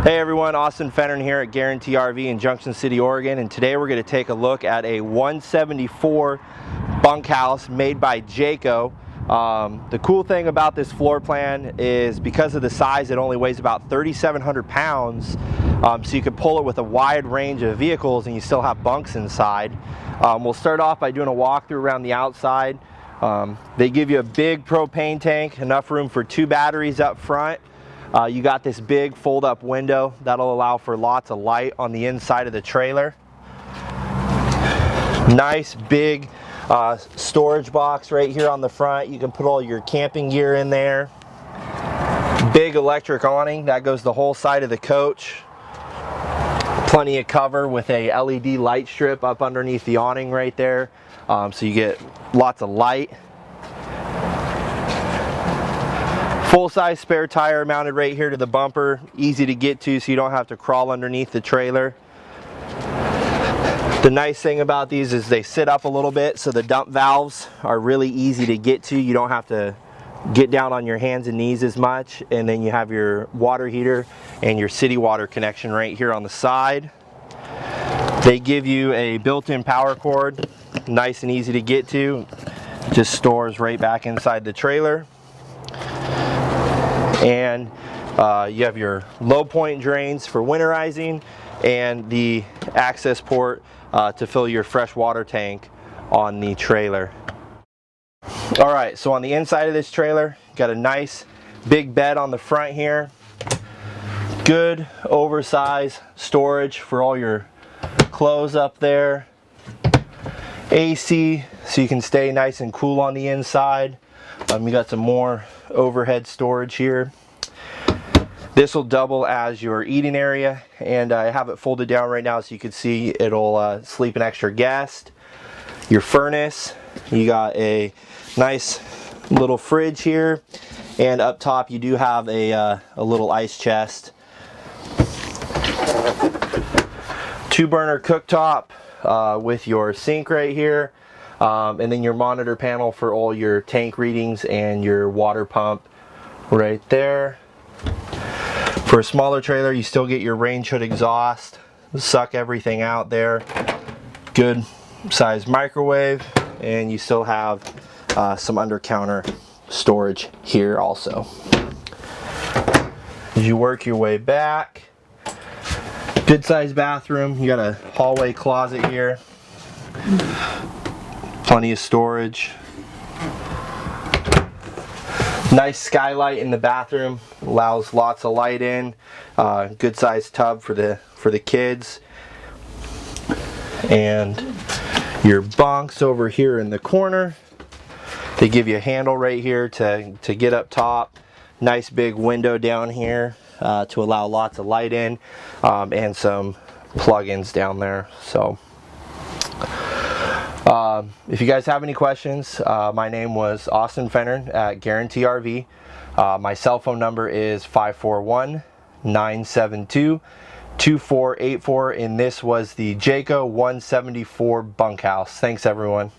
Hey everyone, Austin Fenner here at Guarantee RV in Junction City, Oregon, and today we're going to take a look at a 174 bunkhouse made by Jayco. The cool thing about this floor plan is because of the size, it only weighs about 3,700 pounds, so you can pull it with a wide range of vehicles and you still have bunks inside. We'll start off by doing a walkthrough around the outside. They give you a big propane tank, enough room for 2 batteries up front. You got this big fold-up window that'll allow for lots of light on the inside of the trailer. Nice big storage box right here on the front. You can put all your camping gear in there. Big electric awning that goes the whole side of the coach. Plenty of cover with a LED light strip up underneath the awning right there, so you get lots of light. Full-size spare tire mounted right here to the bumper, easy to get to so you don't have to crawl underneath the trailer. The nice thing about these is they sit up a little bit, so the dump valves are really easy to get to. You don't have to get down on your hands and knees as much. And then you have your water heater and your city water connection right here on the side. They give you a built-in power cord, nice and easy to get to. Just stores right back inside the trailer. And you have your low point drains for winterizing and the access port to fill your fresh water tank on the trailer. Alright, so on the inside of this trailer, got a nice big bed on the front here. Good oversized storage for all your clothes up there. AC, so you can stay nice and cool on the inside. You got some more overhead storage here. This will double as your eating area, and I have it folded down right now so you can see it'll sleep an extra guest. Your furnace, you got a nice little fridge here, and up top you do have a little ice chest. 2-burner cooktop with your sink right here. And then your monitor panel for all your tank readings and your water pump right there. For a smaller trailer, you still get your range hood exhaust, suck everything out there. Good size microwave, and you still have some under counter storage here also. As you work your way back, good size bathroom. You got a hallway closet here. Plenty of storage. Nice skylight in the bathroom, allows lots of light in. Good sized tub for the kids. And your bunks over here in the corner. They give you a handle right here to get up top. Nice big window down here to allow lots of light in, and some plug-ins down there. So. If you guys have any questions, my name was Austin Fenner at Guarantee RV. My cell phone number is 541-972-2484, and this was the Jayco 174 bunkhouse. Thanks everyone.